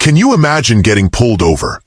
Can you imagine getting pulled over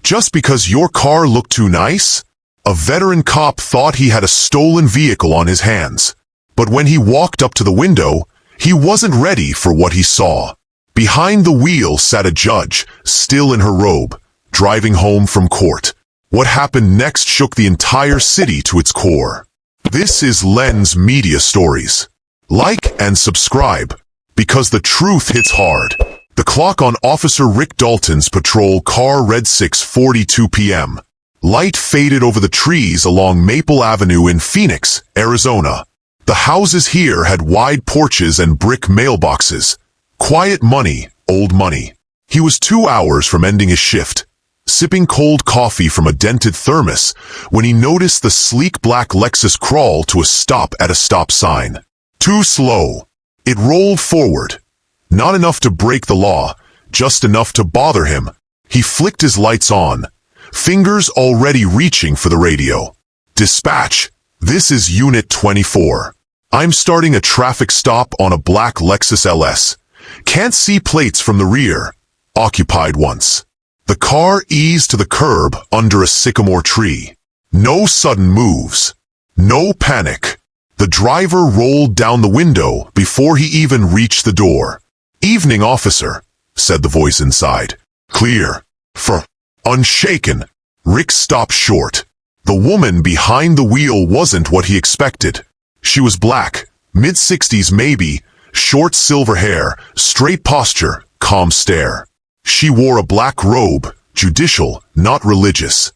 just because your car looked too nice? A veteran cop thought he had a stolen vehicle on his hands, but when he walked up to the window, he wasn't ready for what he saw. Behind the wheel sat a judge, still in her robe, driving home from court. What happened next shook the entire city to its core. This is Lens Media Stories. Like and subscribe, because the truth hits hard. The clock on Officer Rick Dalton's patrol car read 6:42 p.m. Light faded over the trees along Maple Avenue in Phoenix, Arizona. The houses here had wide porches and brick mailboxes. Quiet money, old money. He was 2 hours from ending his shift, sipping cold coffee from a dented thermos, when he noticed the sleek black Lexus crawl to a stop at a stop sign. Too slow. It rolled forward. Not enough to break the law, just enough to bother him. He flicked his lights on, fingers already reaching for the radio. Dispatch, this is Unit 24. I'm starting a traffic stop on a black Lexus LS. Can't see plates from the rear. Occupied once. The car eased to the curb under a sycamore tree. No sudden moves. No panic. The driver rolled down the window before he even reached the door. "Evening, officer," said the voice inside. "Clear." Unshaken. Rick stopped short. The woman behind the wheel wasn't what he expected. She was black, mid-60s maybe, short silver hair, straight posture, calm stare. She wore a black robe, judicial, not religious,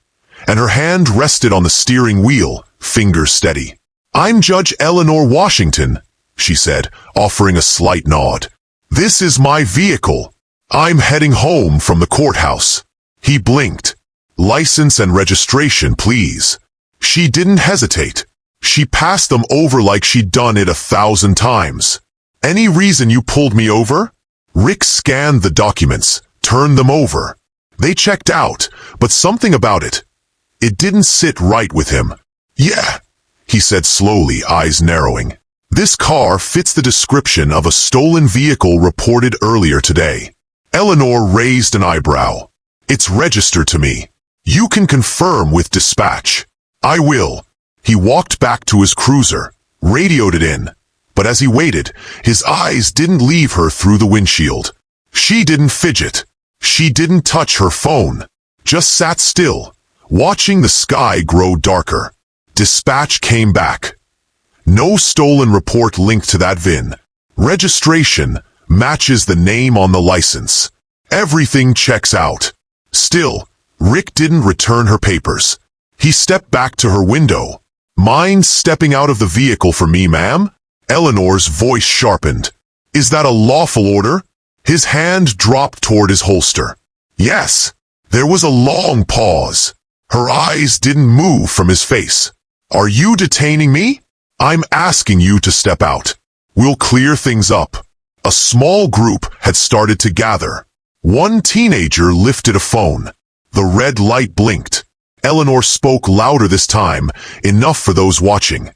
and her hand rested on the steering wheel, fingers steady. "I'm Judge Eleanor Washington," she said, offering a slight nod. "This is my vehicle. I'm heading home from the courthouse." He blinked. "License and registration, please." She didn't hesitate. She passed them over like she'd done it 1,000 times. "Any reason you pulled me over?" Rick scanned the documents, turned them over. They checked out, but something about it didn't sit right with him. "Yeah," he said slowly, eyes narrowing. "This car fits the description of a stolen vehicle reported earlier today." Eleanor raised an eyebrow. "It's registered to me. You can confirm with dispatch." "I will." He walked back to his cruiser, radioed it in. But as he waited, his eyes didn't leave her through the windshield. She didn't fidget. She didn't touch her phone. Just sat still, watching the sky grow darker. Dispatch came back. No stolen report linked to that VIN. Registration matches the name on the license. Everything checks out. Still, Rick didn't return her papers. He stepped back to her window. "Mind stepping out of the vehicle for me, ma'am?" Eleanor's voice sharpened. "Is that a lawful order?" His hand dropped toward his holster. "Yes." There was a long pause. Her eyes didn't move from his face. "Are you detaining me?" "I'm asking you to step out. We'll clear things up." A small group had started to gather. One teenager lifted a phone. The red light blinked. Eleanor spoke louder this time, enough for those watching.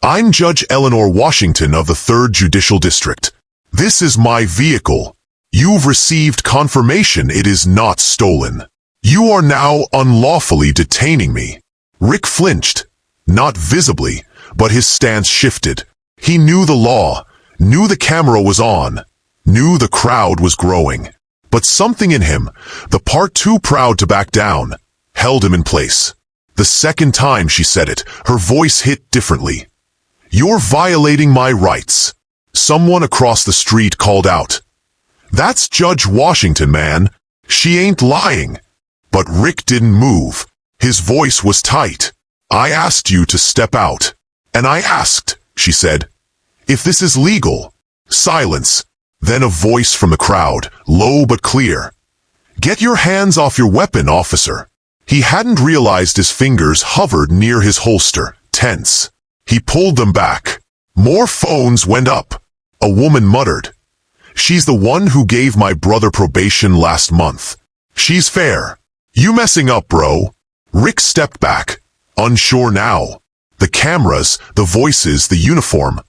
"I'm Judge Eleanor Washington of the 3rd Judicial District. This is my vehicle. You've received confirmation it is not stolen. You are now unlawfully detaining me." Rick flinched. Not visibly, but his stance shifted. He knew the law, knew the camera was on, knew the crowd was growing. But something in him, the part too proud to back down, held him in place. The second time she said it, her voice hit differently. "You're violating my rights." Someone across the street called out. "That's Judge Washington, man. She ain't lying." But Rick didn't move. His voice was tight. "I asked you to step out. And I asked," she said, "if this is legal." Silence. Then a voice from the crowd, low but clear. "Get your hands off your weapon, officer." He hadn't realized his fingers hovered near his holster, tense. He pulled them back. More phones went up. A woman muttered. "She's the one who gave my brother probation last month. She's fair." "You messing up, bro." Rick stepped back, unsure now. The cameras, the voices, the uniform.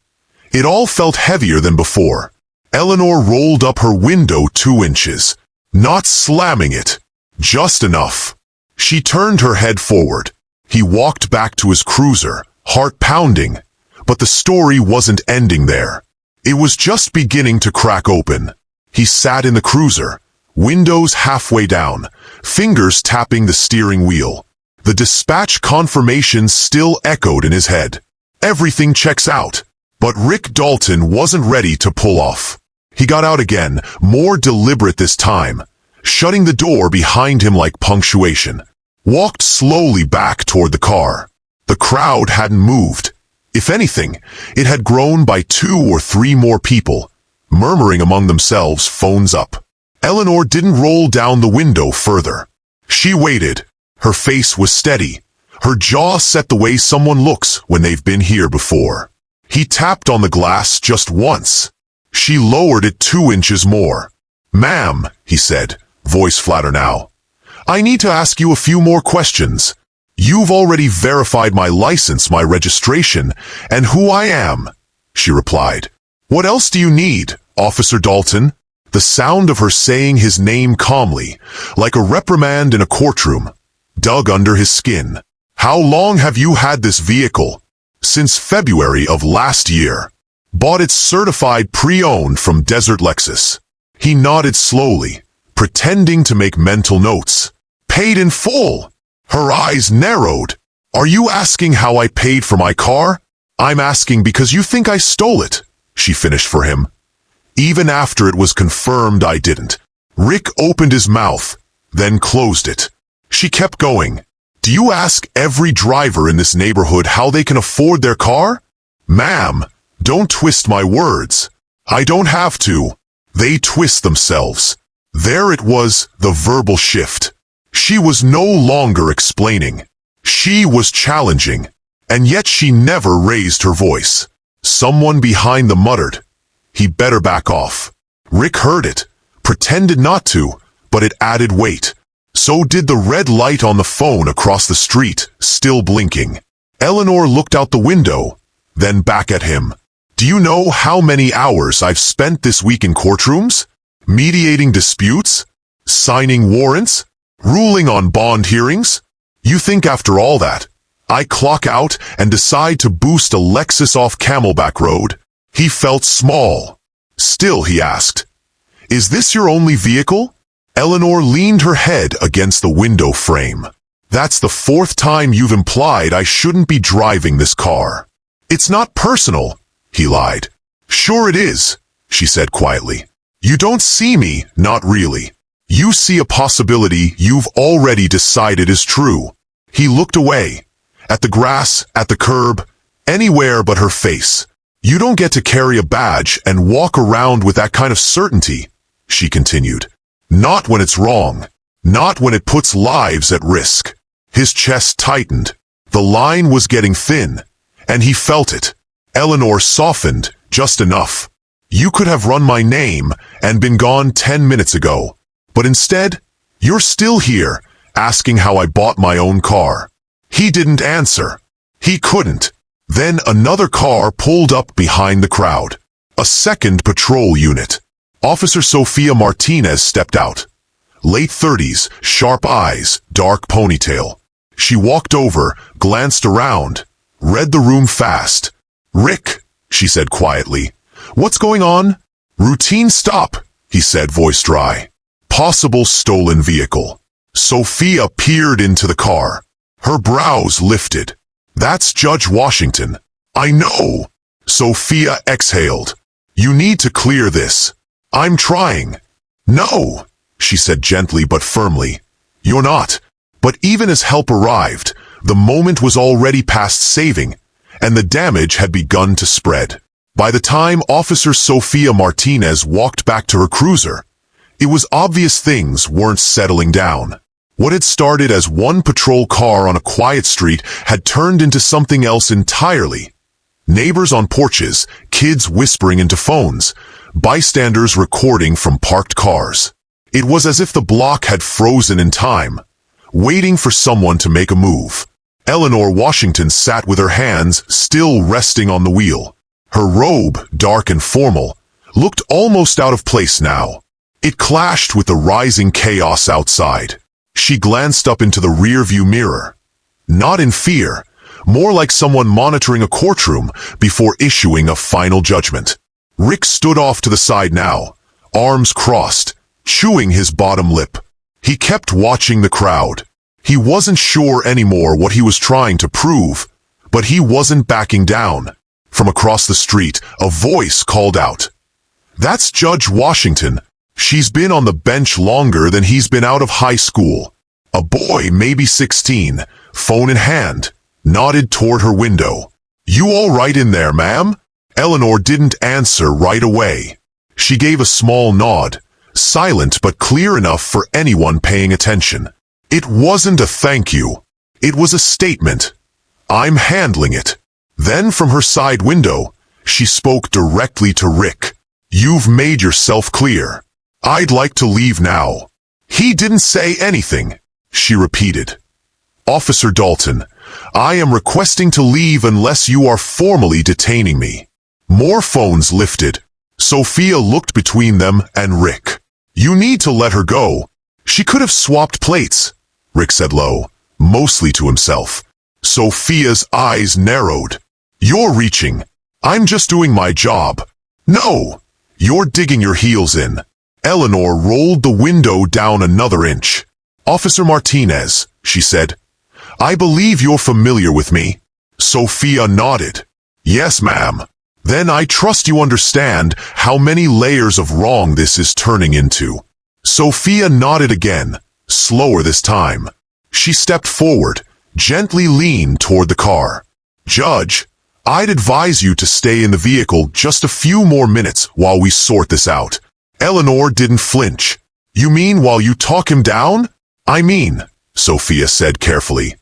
It all felt heavier than before. Eleanor rolled up her window 2 inches. not slamming it. Just enough. She turned her head forward. He walked back to his cruiser, heart pounding. But the story wasn't ending there. It was just beginning to crack open. He sat in the cruiser, windows halfway down, fingers tapping the steering wheel. The dispatch confirmation still echoed in his head. Everything checks out. But Rick Dalton wasn't ready to pull off. He got out again, more deliberate this time, shutting the door behind him like punctuation. Walked slowly back toward the car. The crowd hadn't moved. If anything, it had grown by 2 or 3 more people, murmuring among themselves, phones up. Eleanor didn't roll down the window further. She waited. Her face was steady, her jaw set the way someone looks when they've been here before. He tapped on the glass just once. She lowered it 2 inches more. "Ma'am," he said, voice flatter now, "I need to ask you a few more questions. You've already verified my license, my registration, and who I am," she replied. "What else do you need, Officer Dalton?" The sound of her saying his name calmly, like a reprimand in a courtroom, dug under his skin. "How long have you had this vehicle?" "Since February of last year. Bought it certified pre-owned from Desert Lexus." He nodded slowly, pretending to make mental notes. "Paid in full." Her eyes narrowed. "Are you asking how I paid for my car?" "I'm asking because you think I stole it," she finished for him. "Even after it was confirmed I didn't." Rick opened his mouth, then closed it. She kept going. "Do you ask every driver in this neighborhood how they can afford their car?" "Ma'am, don't twist my words." "I don't have to. They twist themselves." There it was, the verbal shift. She was no longer explaining. She was challenging. And yet she never raised her voice. Someone behind them muttered, "He better back off." Rick heard it, pretended not to, but it added weight. So did the red light on the phone across the street, still blinking. Eleanor looked out the window, then back at him. "Do you know how many hours I've spent this week in courtrooms? Mediating disputes? Signing warrants? Ruling on bond hearings? You think after all that, I clock out and decide to boost a Lexus off Camelback Road?" He felt small. Still, he asked, "Is this your only vehicle?" Eleanor leaned her head against the window frame. "That's the 4th time you've implied I shouldn't be driving this car." "It's not personal," he lied. "Sure it is," she said quietly. "You don't see me, not really. You see a possibility you've already decided is true." He looked away, at the grass, at the curb, anywhere but her face. "You don't get to carry a badge and walk around with that kind of certainty," she continued. "Not when it's wrong. Not when it puts lives at risk." His chest tightened. The line was getting thin, and he felt it. Eleanor softened, just enough. "You could have run my name and been gone 10 minutes ago. But instead, you're still here, asking how I bought my own car." He didn't answer. He couldn't. Then another car pulled up behind the crowd. A second patrol unit. Officer Sophia Martinez stepped out. Late 30s, sharp eyes, dark ponytail. She walked over, glanced around, read the room fast. "Rick," she said quietly, "what's going on?" "Routine stop," he said, voice dry. "Possible stolen vehicle." Sophia peered into the car. Her brows lifted. "That's Judge Washington." "I know." Sophia exhaled. "You need to clear this." "I'm trying." "No," she said gently but firmly. "You're not." But even as help arrived, the moment was already past saving, and the damage had begun to spread. By the time Officer Sophia Martinez walked back to her cruiser, it was obvious things weren't settling down. What had started as one patrol car on a quiet street had turned into something else entirely. Neighbors on porches, kids whispering into phones, bystanders recording from parked cars. It was as if the block had frozen in time, waiting for someone to make a move. Eleanor Washington sat with her hands still resting on the wheel. Her robe, dark and formal, looked almost out of place now. It clashed with the rising chaos outside. She glanced up into the rearview mirror. Not in fear, more like someone monitoring a courtroom before issuing a final judgment. Rick stood off to the side now, arms crossed, chewing his bottom lip. He kept watching the crowd. He wasn't sure anymore what he was trying to prove, but he wasn't backing down. From across the street, a voice called out, "That's Judge Washington. She's been on the bench longer than he's been out of high school." A boy, maybe 16, phone in hand, nodded toward her window. "You all right in there, ma'am?" Eleanor didn't answer right away. She gave a small nod, silent but clear enough for anyone paying attention. It wasn't a thank you. It was a statement. "I'm handling it." Then from her side window, she spoke directly to Rick. "You've made yourself clear. I'd like to leave now." "He didn't say anything," she repeated. "Officer Dalton, I am requesting to leave unless you are formally detaining me." More phones lifted. Sophia looked between them and Rick. "You need to let her go. She could have swapped plates," Rick said low, mostly to himself. Sophia's eyes narrowed. "You're reaching. I'm just doing my job." "No, you're digging your heels in." Eleanor rolled the window down another inch. "Officer Martinez," she said, "I believe you're familiar with me." Sophia nodded. "Yes, ma'am." "Then I trust you understand how many layers of wrong this is turning into." Sophia nodded again, slower this time. She stepped forward, gently leaned toward the car. "Judge, I'd advise you to stay in the vehicle just a few more minutes while we sort this out." Eleanor didn't flinch. "You mean while you talk him down?" "I mean," Sophia said carefully,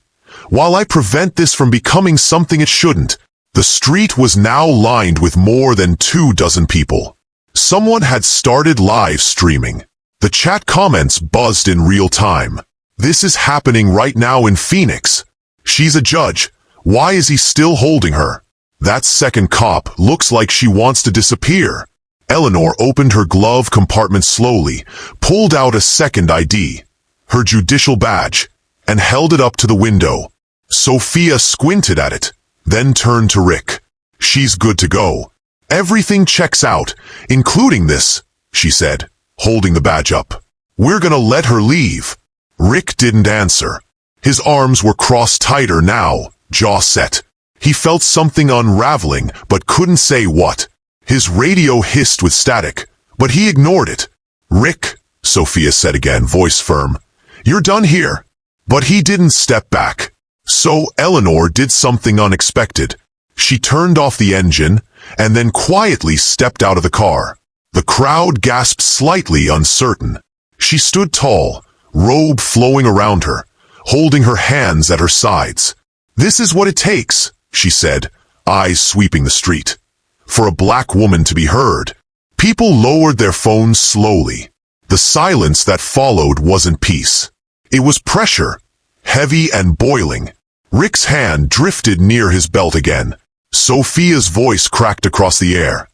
"while I prevent this from becoming something it shouldn't." The street was now lined with more than 24 people. Someone had started live streaming. The chat comments buzzed in real time. "This is happening right now in Phoenix. She's a judge. Why is he still holding her? That second cop looks like she wants to disappear." Eleanor opened her glove compartment slowly, pulled out a second ID, her judicial badge, and held it up to the window. Sophia squinted at it, then turned to Rick. "She's good to go. Everything checks out, including this," she said, holding the badge up. "We're gonna let her leave." Rick didn't answer. His arms were crossed tighter now, jaw set. He felt something unraveling, but couldn't say what. His radio hissed with static, but he ignored it. "Rick," Sophia said again, voice firm, "you're done here." But he didn't step back. So Eleanor did something unexpected. She turned off the engine, and then quietly stepped out of the car. The crowd gasped slightly, uncertain. She stood tall, robe flowing around her, holding her hands at her sides. "This is what it takes," she said, eyes sweeping the street. "For a black woman to be heard." People lowered their phones slowly. The silence that followed wasn't peace. It was pressure, heavy and boiling. Rick's hand drifted near his belt again. Sophia's voice cracked across the air.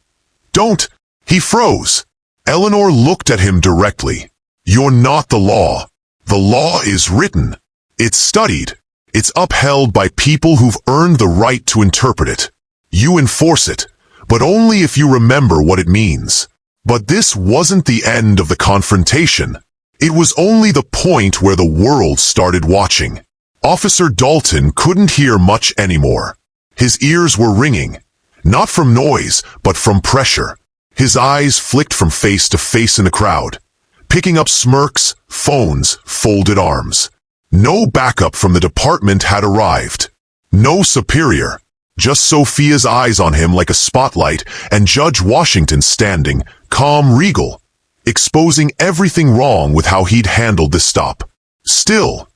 "Don't!" He froze. Eleanor looked at him directly. "You're not the law. The law is written. It's studied. It's upheld by people who've earned the right to interpret it. You enforce it, but only if you remember what it means." But this wasn't the end of the confrontation. It was only the point where the world started watching. Officer Dalton couldn't hear much anymore. His ears were ringing, not from noise, but from pressure. His eyes flicked from face to face in the crowd, picking up smirks, phones, folded arms. No backup from the department had arrived. No superior. Just Sophia's eyes on him like a spotlight, and Judge Washington standing, calm, regal, exposing everything wrong with how he'd handled this stop. Still,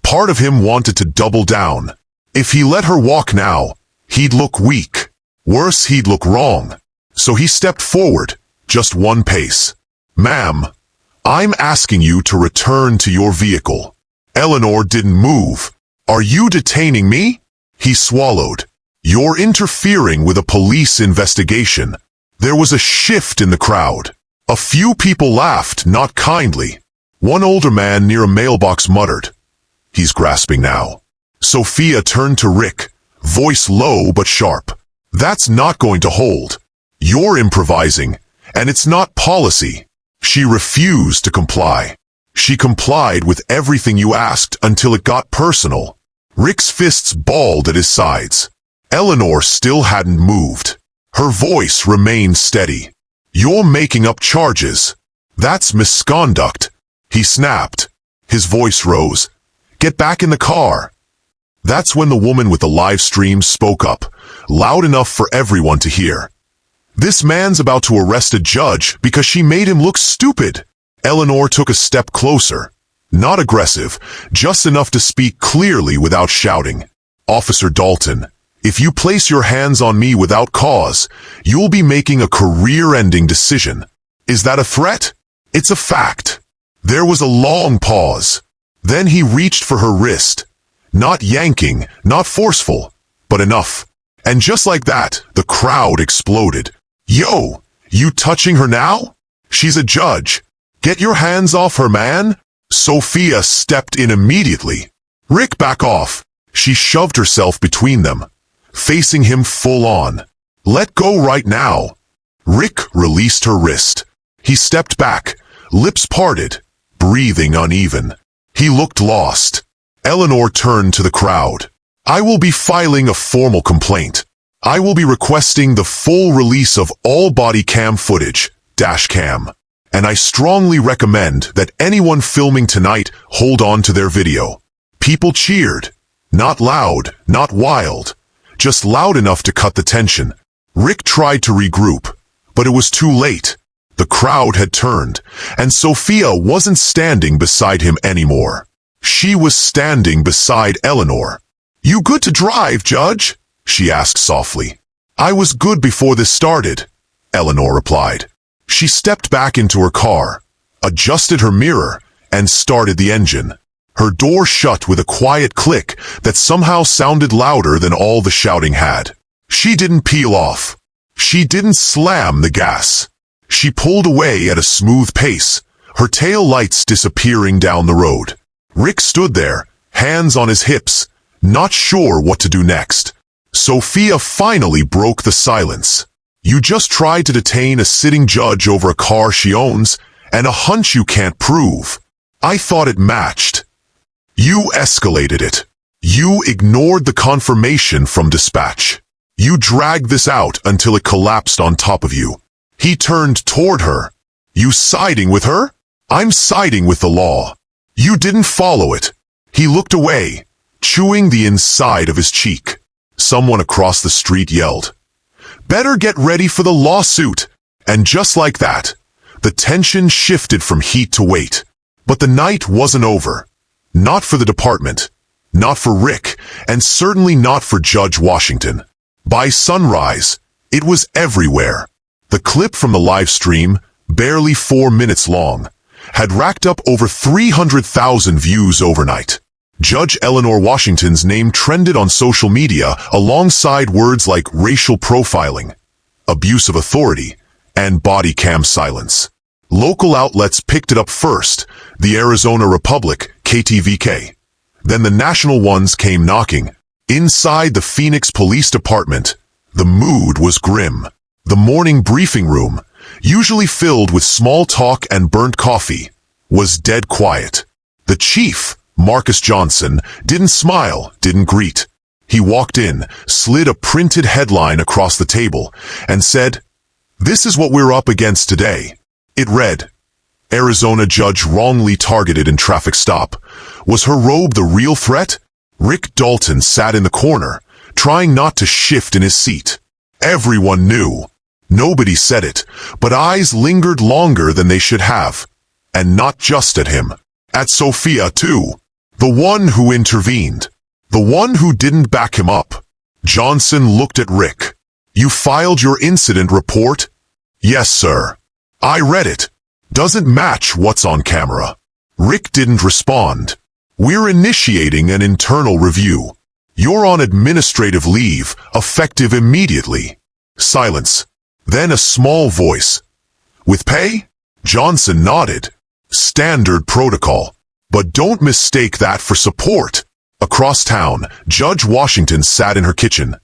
part of him wanted to double down. If he let her walk now, he'd look weak. Worse, he'd look wrong. So he stepped forward, just one pace. "Ma'am, I'm asking you to return to your vehicle." Eleanor didn't move. "Are you detaining me?" He swallowed. "You're interfering with a police investigation." There was a shift in the crowd. A few people laughed, not kindly. One older man near a mailbox muttered, "He's grasping now." Sophia turned to Rick, voice low but sharp. "That's not going to hold. You're improvising, and it's not policy." She refused to comply. She complied with everything you asked until it got personal. Rick's fists balled at his sides. Eleanor still hadn't moved. Her voice remained steady. "You're making up charges. That's misconduct," he snapped. His voice rose. "Get back in the car." That's when the woman with the live stream spoke up, loud enough for everyone to hear. "This man's about to arrest a judge because she made him look stupid." Eleanor took a step closer. Not aggressive, just enough to speak clearly without shouting. "Officer Dalton, if you place your hands on me without cause, you'll be making a career-ending decision. Is that a threat?" "It's a fact." There was a long pause. Then he reached for her wrist. Not yanking, not forceful, but enough. And just like that, the crowd exploded. "Yo, you touching her now? She's a judge. Get your hands off her, man." Sophia stepped in immediately. "Rick, back off." She shoved herself between them, facing him full on. "Let go right now." Rick released her wrist. He stepped back, lips parted, breathing uneven. He looked lost. Eleanor turned to the crowd. "I will be filing a formal complaint. I will be requesting the full release of all body cam footage, dash cam. And I strongly recommend that anyone filming tonight hold on to their video." People cheered. Not loud, not wild, just loud enough to cut the tension. Rick tried to regroup, but it was too late. The crowd had turned, and Sophia wasn't standing beside him anymore. She was standing beside Eleanor. "You good to drive, Judge?" she asked softly. "I was good before this started," Eleanor replied. She stepped back into her car, adjusted her mirror, and started the engine. Her door shut with a quiet click that somehow sounded louder than all the shouting had. She didn't peel off. She didn't slam the gas. She pulled away at a smooth pace, her tail lights disappearing down the road. Rick stood there, hands on his hips, not sure what to do next. Sophia finally broke the silence. "You just tried to detain a sitting judge over a car she owns, and a hunch you can't prove. I thought it matched. You escalated it. You ignored the confirmation from dispatch. You dragged this out until it collapsed on top of you." He turned toward her. "You siding with her?" "I'm siding with the law." "You didn't follow it." He looked away, chewing the inside of his cheek. Someone across the street yelled, "Better get ready for the lawsuit." And just like that, the tension shifted from heat to weight. But the night wasn't over. Not for the department, not for Rick, and certainly not for Judge Washington. By sunrise, it was everywhere. The clip from the live stream, barely 4 minutes long, had racked up over 300,000 views overnight. Judge Eleanor Washington's name trended on social media alongside words like racial profiling, abuse of authority, and body cam silence. Local outlets picked it up first, the Arizona Republic, KTVK. Then the national ones came knocking. Inside the Phoenix Police Department, the mood was grim. The morning briefing room, usually filled with small talk and burnt coffee, was dead quiet. The chief, Marcus Johnson, didn't smile, didn't greet. He walked in, slid a printed headline across the table, and said, "This is what we're up against today." It read, "Arizona judge wrongly targeted in traffic stop. Was her robe the real threat?" Rick Dalton sat in the corner, trying not to shift in his seat. Everyone knew. Nobody said it, but eyes lingered longer than they should have. And not just at him. At Sophia, too. The one who intervened. The one who didn't back him up. Johnson looked at Rick. "You filed your incident report?" "Yes, sir." "I read it. Doesn't match what's on camera." Rick didn't respond. "We're initiating an internal review. You're on administrative leave, effective immediately." Silence. Then a small voice. "With pay?" Johnson nodded. Standard protocol. But don't mistake that for support. Across town, Judge Washington sat in her kitchen.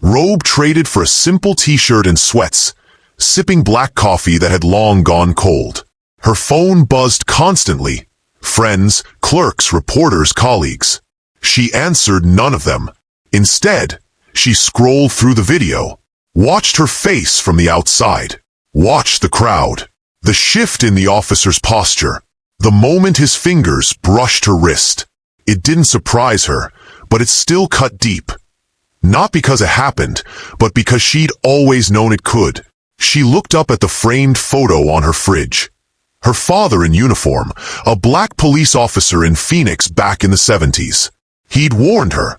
Robe traded for a simple t-shirt and sweats, sipping black coffee that had long gone cold. Her phone buzzed constantly. Friends, clerks, reporters, colleagues. She answered none of them. Instead, she scrolled through the video, watched her face from the outside, watched the crowd, the shift in the officer's posture, the moment his fingers brushed her wrist. It didn't surprise her, but it still cut deep. Not because it happened, but because she'd always known it could. She looked up at the framed photo on her fridge. Her father in uniform, a black police officer in Phoenix back in the 70s. He'd warned her.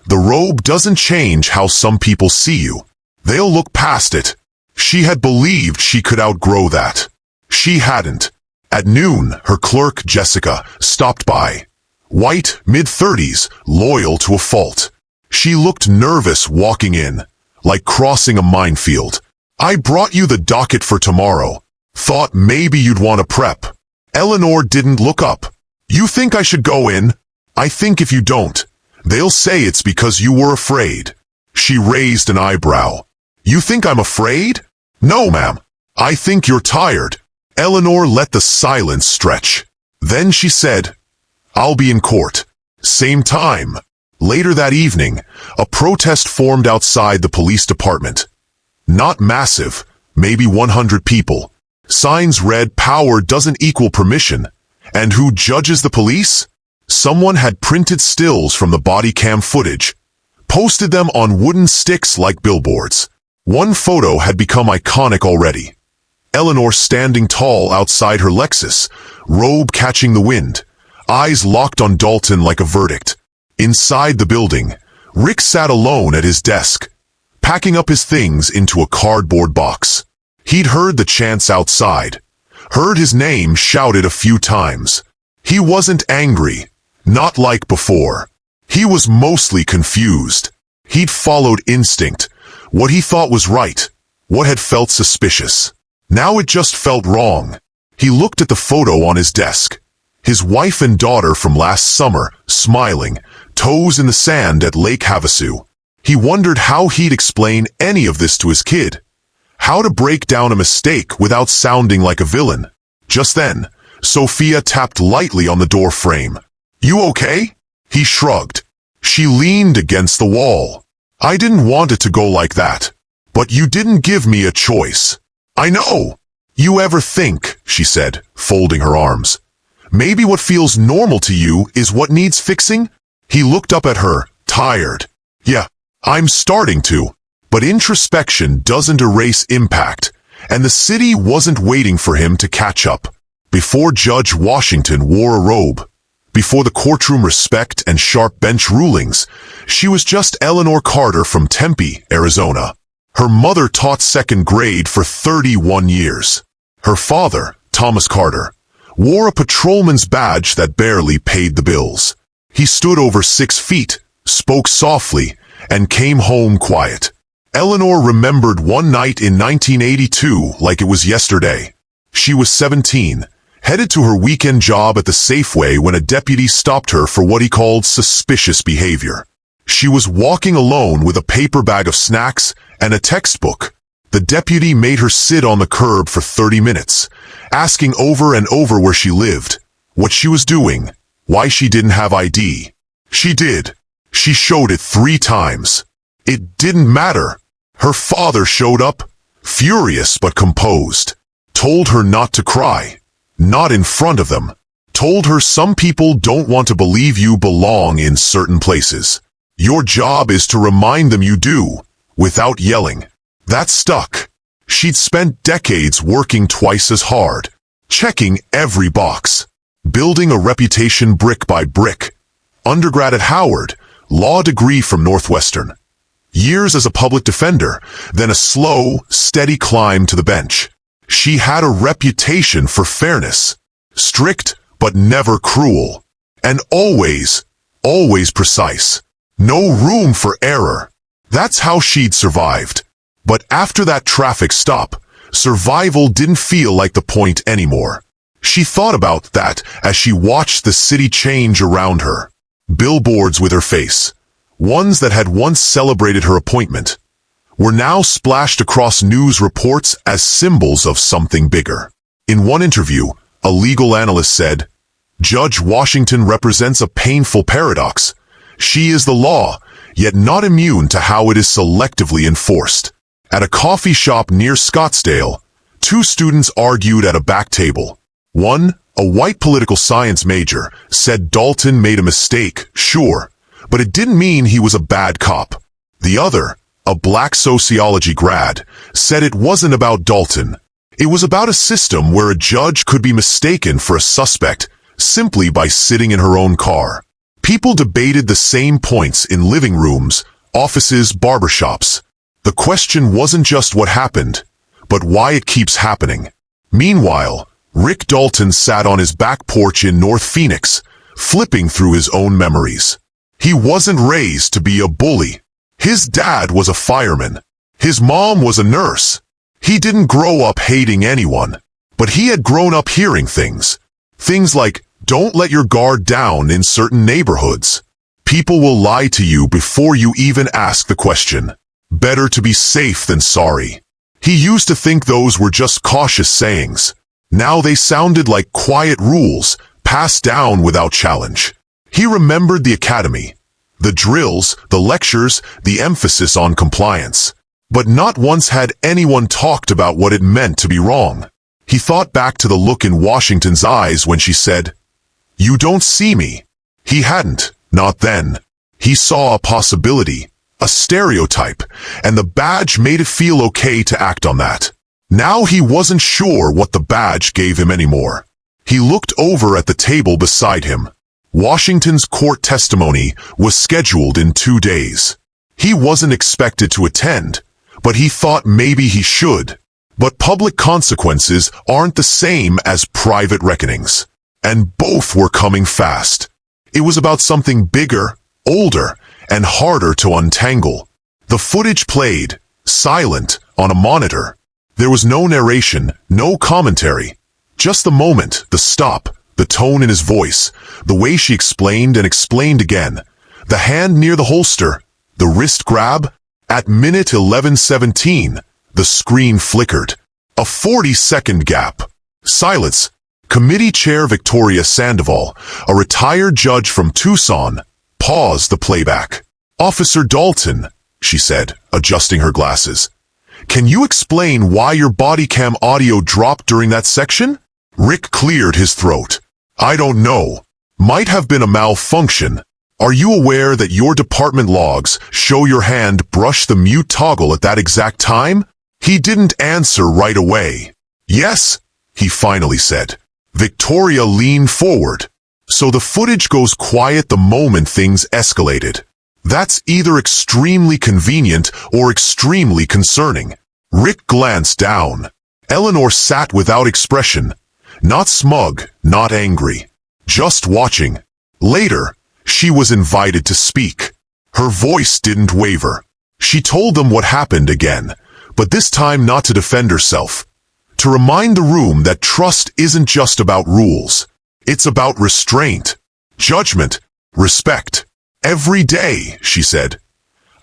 The robe doesn't change how some people see you. They'll look past it. She had believed she could outgrow that. She hadn't. At noon, her clerk, Jessica, stopped by. White, mid-30s, loyal to a fault. She looked nervous walking in, like crossing a minefield. I brought you the docket for tomorrow. Thought maybe you'd want to prep. Eleanor didn't look up. You think I should go in? I think if you don't, they'll say it's because you were afraid. She raised an eyebrow. You think I'm afraid? No, ma'am. I think you're tired. Eleanor let the silence stretch. Then she said, I'll be in court. Same time. Later that evening, a protest formed outside the police department. Not massive, maybe 100 people. Signs read, "Power doesn't equal permission." And who judges the police? Someone had printed stills from the body cam footage, posted them on wooden sticks like billboards. One photo had become iconic already. Eleanor standing tall outside her Lexus, robe catching the wind, eyes locked on Dalton like a verdict. Inside the building, Rick sat alone at his desk, packing up his things into a cardboard box. He'd heard the chants outside, heard his name shouted a few times. He wasn't angry, not like before. He was mostly confused. He'd followed instinct, what he thought was right, what had felt suspicious. Now it just felt wrong. He looked at the photo on his desk. His wife and daughter from last summer, smiling, toes in the sand at Lake Havasu. He wondered how he'd explain any of this to his kid. How to break down a mistake without sounding like a villain. Just then, Sophia tapped lightly on the door frame. You okay? He shrugged. She leaned against the wall. I didn't want it to go like that. But you didn't give me a choice. I know. You ever think, she said, folding her arms, maybe what feels normal to you is what needs fixing? He looked up at her, tired. Yeah, I'm starting to. But introspection doesn't erase impact, and the city wasn't waiting for him to catch up. Before Judge Washington wore a robe, before the courtroom respect and sharp bench rulings, she was just Eleanor Carter from Tempe, Arizona. Her mother taught second grade for 31 years. Her father, Thomas Carter, wore a patrolman's badge that barely paid the bills. He stood over 6 feet, spoke softly, and came home quiet. Eleanor remembered one night in 1982 like it was yesterday. She was 17, headed to her weekend job at the Safeway when a deputy stopped her for what he called suspicious behavior. She was walking alone with a paper bag of snacks and a textbook. The deputy made her sit on the curb for 30 minutes, asking over and over where she lived, what she was doing, why she didn't have ID. She did. She showed it 3 times. It didn't matter. Her father showed up, furious but composed. Told her not to cry. Not in front of them. Told her some people don't want to believe you belong in certain places. Your job is to remind them you do, without yelling. That stuck. She'd spent decades working twice as hard, checking every box, building a reputation brick by brick. Undergrad at Howard, law degree from Northwestern. Years as a public defender, then a slow, steady climb to the bench. She had a reputation for fairness, strict but never cruel, and always precise. No room for error. That's how she'd survived. But after that traffic stop, Survival didn't feel like the point anymore. She thought about that as she watched the city change around her. Billboards with her face, ones that had once celebrated her appointment, were now splashed across news reports as symbols of something bigger. In one interview, a legal analyst said, "Judge Washington represents a painful paradox. She is the law, yet not immune to how it is selectively enforced." At a coffee shop near Scottsdale, two students argued at a back table. One, a white political science major, said Dalton made a mistake, sure, but it didn't mean he was a bad cop. The other, a black sociology grad, said it wasn't about Dalton. It was about a system where a judge could be mistaken for a suspect simply by sitting in her own car. People debated the same points in living rooms, offices, barbershops. The question wasn't just what happened, but why it keeps happening. Meanwhile, Rick Dalton sat on his back porch in North Phoenix, flipping through his own memories. He wasn't raised to be a bully. His dad was a fireman. His mom was a nurse. He didn't grow up hating anyone, but he had grown up hearing things. Things like, don't let your guard down in certain neighborhoods. People will lie to you before you even ask the question. Better to be safe than sorry. He used to think those were just cautious sayings. Now they sounded like quiet rules, passed down without challenge. He remembered the academy, the drills, the lectures, the emphasis on compliance. But not once had anyone talked about what it meant to be wrong. He thought back to the look in Washington's eyes when she said, "You don't see me." He hadn't, not then. He saw a possibility, a stereotype, and the badge made it feel okay to act on that. Now he wasn't sure what the badge gave him anymore. He looked over at the table beside him. Washington's court testimony was scheduled in 2 days. He wasn't expected to attend, but he thought maybe he should. But public consequences aren't the same as private reckonings. And both were coming fast. It was about something bigger, older, and harder to untangle. The footage played, silent, on a monitor. There was no narration, no commentary. Just the moment, the stop, the tone in his voice, the way she explained and explained again. The hand near the holster, the wrist grab. At minute 11:17, the screen flickered. A 40-second gap. Silence. Committee Chair Victoria Sandoval, a retired judge from Tucson, paused the playback. "Officer Dalton," she said, adjusting her glasses. "Can you explain why your body cam audio dropped during that section?" Rick cleared his throat. "I don't know. Might have been a malfunction. Are you aware that your department logs show your hand brush the mute toggle at that exact time?" He didn't answer right away. "Yes," he finally said. Victoria leaned forward. "So the footage goes quiet the moment things escalated. That's either extremely convenient or extremely concerning." Rick glanced down. Eleanor sat without expression. Not smug, not angry. Just watching. Later, she was invited to speak. Her voice didn't waver. She told them what happened again, but this time not to defend herself. To remind the room that trust isn't just about rules. It's about restraint, judgment, respect. "Every day," she said,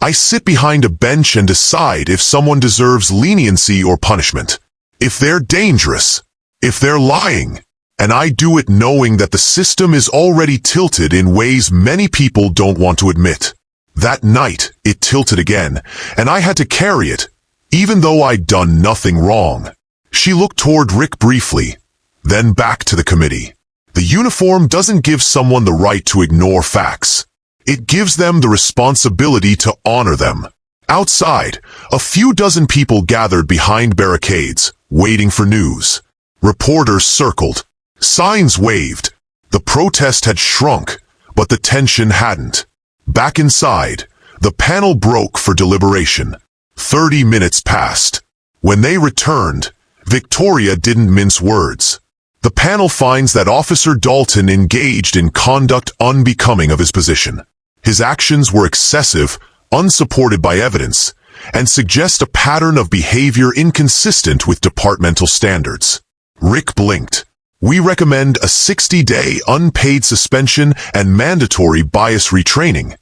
"I sit behind a bench and decide if someone deserves leniency or punishment. If they're dangerous, if they're lying. And I do it knowing that the system is already tilted in ways many people don't want to admit." That night, it tilted again, and I had to carry it, even though I'd done nothing wrong. She looked toward Rick briefly, then back to the committee. The uniform doesn't give someone the right to ignore facts. It gives them the responsibility to honor them. Outside, a few dozen people gathered behind barricades, waiting for news. Reporters circled. Signs waved. The protest had shrunk, but the tension hadn't. Back inside, the panel broke for deliberation. 30 minutes passed. When they returned, Victoria didn't mince words. The panel finds that Officer Dalton engaged in conduct unbecoming of his position. His actions were excessive, unsupported by evidence, and suggest a pattern of behavior inconsistent with departmental standards. Rick blinked. We recommend a 60-day unpaid suspension and mandatory bias retraining,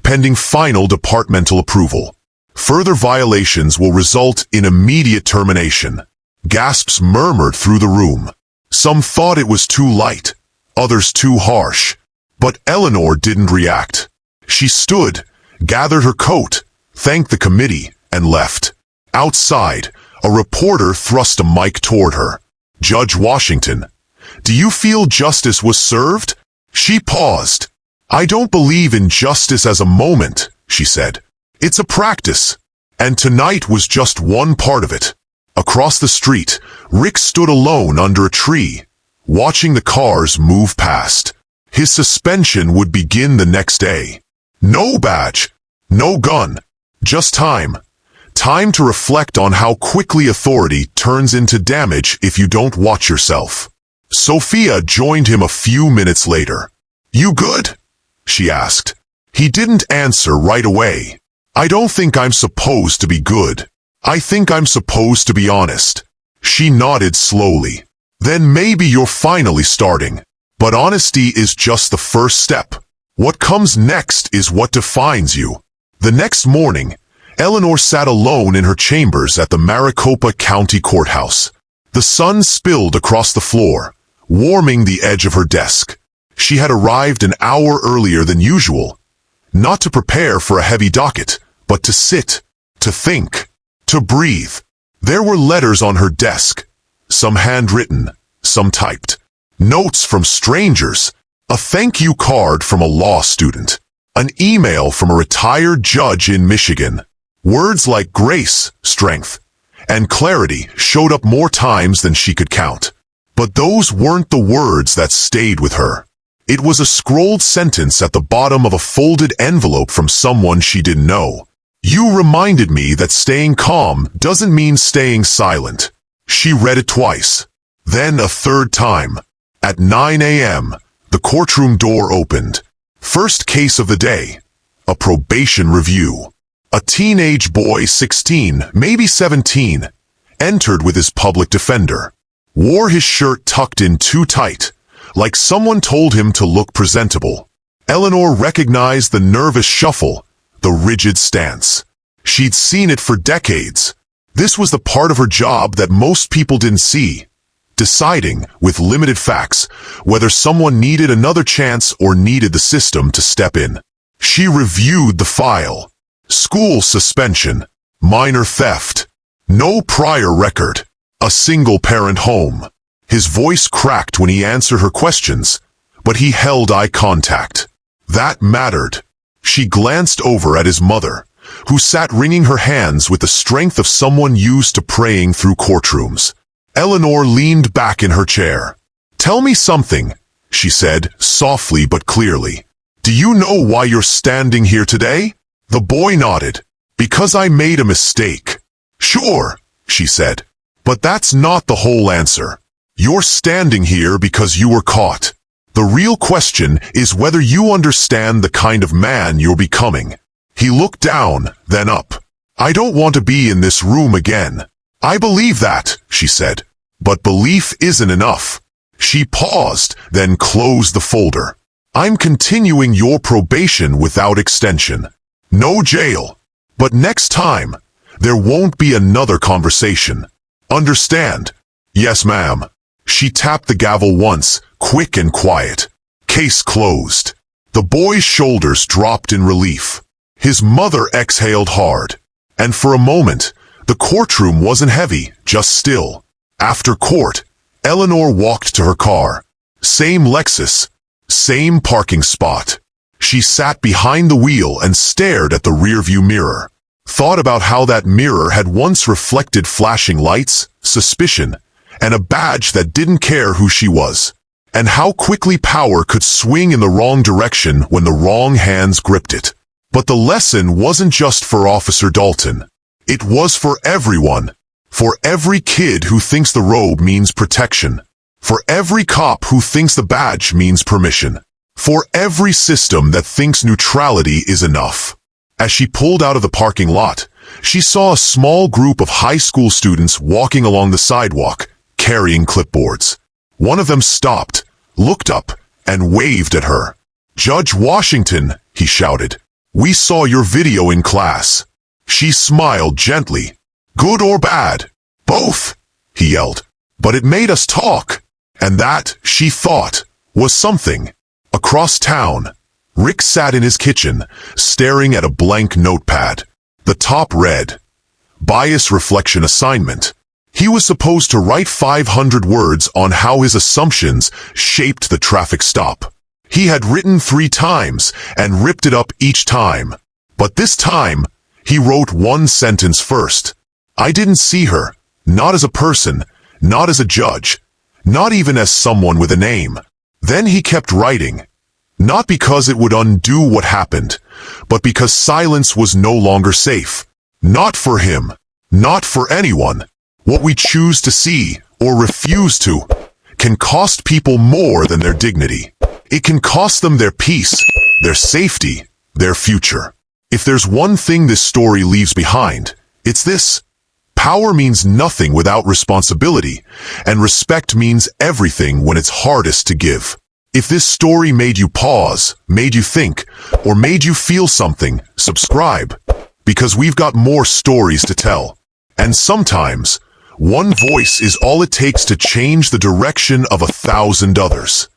pending final departmental approval. Further violations will result in immediate termination. Gasps murmured through the room. Some thought it was too light, others too harsh. But Eleanor didn't react. She stood, gathered her coat, thanked the committee, and left. Outside, a reporter thrust a mic toward her. Judge Washington, do you feel justice was served? She paused. I don't believe in justice as a moment, she said. It's a practice. And tonight was just one part of it. Across the street, Rick stood alone under a tree, watching the cars move past. His suspension would begin the next day. No badge, no gun, just time. Time to reflect on how quickly authority turns into damage if you don't watch yourself. Sophia joined him a few minutes later. You good? She asked. He didn't answer right away. I don't think I'm supposed to be good. I think I'm supposed to be honest. She nodded slowly. Then maybe you're finally starting. But honesty is just the first step. What comes next is what defines you. The next morning, Eleanor sat alone in her chambers at the Maricopa County Courthouse. The sun spilled across the floor, warming the edge of her desk. She had arrived an hour earlier than usual, not to prepare for a heavy docket, but to sit, to think, to breathe. There were letters on her desk, some handwritten, some typed. Notes from strangers, a thank you card from a law student, an email from a retired judge in Michigan. Words like grace, strength, and clarity showed up more times than she could count. But those weren't the words that stayed with her. It was a scrolled sentence at the bottom of a folded envelope from someone she didn't know. You reminded me that staying calm doesn't mean staying silent. She read it twice, then a third time. At 9 a.m., the courtroom door opened. First case of the day, a probation review. A teenage boy, 16, maybe 17, entered with his public defender. Wore his shirt tucked in too tight, like someone told him to look presentable. Eleanor recognized the nervous shuffle, the rigid stance. She'd seen it for decades. This was the part of her job that most people didn't see, deciding, with limited facts, whether someone needed another chance or needed the system to step in. She reviewed the file. School suspension, minor theft, no prior record, a single-parent home. His voice cracked when he answered her questions, but he held eye contact. That mattered. She glanced over at his mother, who sat wringing her hands with the strength of someone used to praying through courtrooms. Eleanor leaned back in her chair. Tell me something, she said, softly but clearly. Do you know why you're standing here today? The boy nodded. Because I made a mistake. Sure, she said. But that's not the whole answer. You're standing here because you were caught. The real question is whether you understand the kind of man you're becoming. He looked down, then up. I don't want to be in this room again. I believe that, she said. But belief isn't enough. She paused, then closed the folder. I'm continuing your probation without extension. No jail. But next time, there won't be another conversation. Understand? Yes, ma'am. She tapped the gavel once, quick and quiet. Case closed. The boy's shoulders dropped in relief. His mother exhaled hard. And for a moment, the courtroom wasn't heavy, just still. After court, Eleanor walked to her car. Same Lexus, same parking spot. She sat behind the wheel and stared at the rearview mirror. Thought about how that mirror had once reflected flashing lights, suspicion, and a badge that didn't care who she was. And how quickly power could swing in the wrong direction when the wrong hands gripped it. But the lesson wasn't just for Officer Dalton. It was for everyone. For every kid who thinks the robe means protection. For every cop who thinks the badge means permission. For every system that thinks neutrality is enough. As she pulled out of the parking lot, she saw a small group of high school students walking along the sidewalk, carrying clipboards. One of them stopped, looked up, and waved at her. "Judge Washington," he shouted, "we saw your video in class." She smiled gently. "Good or bad?" "Both," he yelled. "But it made us talk." And that, she thought, was something. Across town, Rick sat in his kitchen, staring at a blank notepad. The top read, "Bias Reflection Assignment." He was supposed to write 500 words on how his assumptions shaped the traffic stop. He had written 3 times and ripped it up each time. But this time, he wrote one sentence first. "I didn't see her, not as a person, not as a judge, not even as someone with a name." Then he kept writing, not because it would undo what happened, but because silence was no longer safe. Not for him, not for anyone. What we choose to see, or refuse to, can cost people more than their dignity. It can cost them their peace, their safety, their future. If there's one thing this story leaves behind, it's this. Power means nothing without responsibility, and respect means everything when it's hardest to give. If this story made you pause, made you think, or made you feel something, subscribe, because we've got more stories to tell. And sometimes, one voice is all it takes to change the direction of 1,000 others.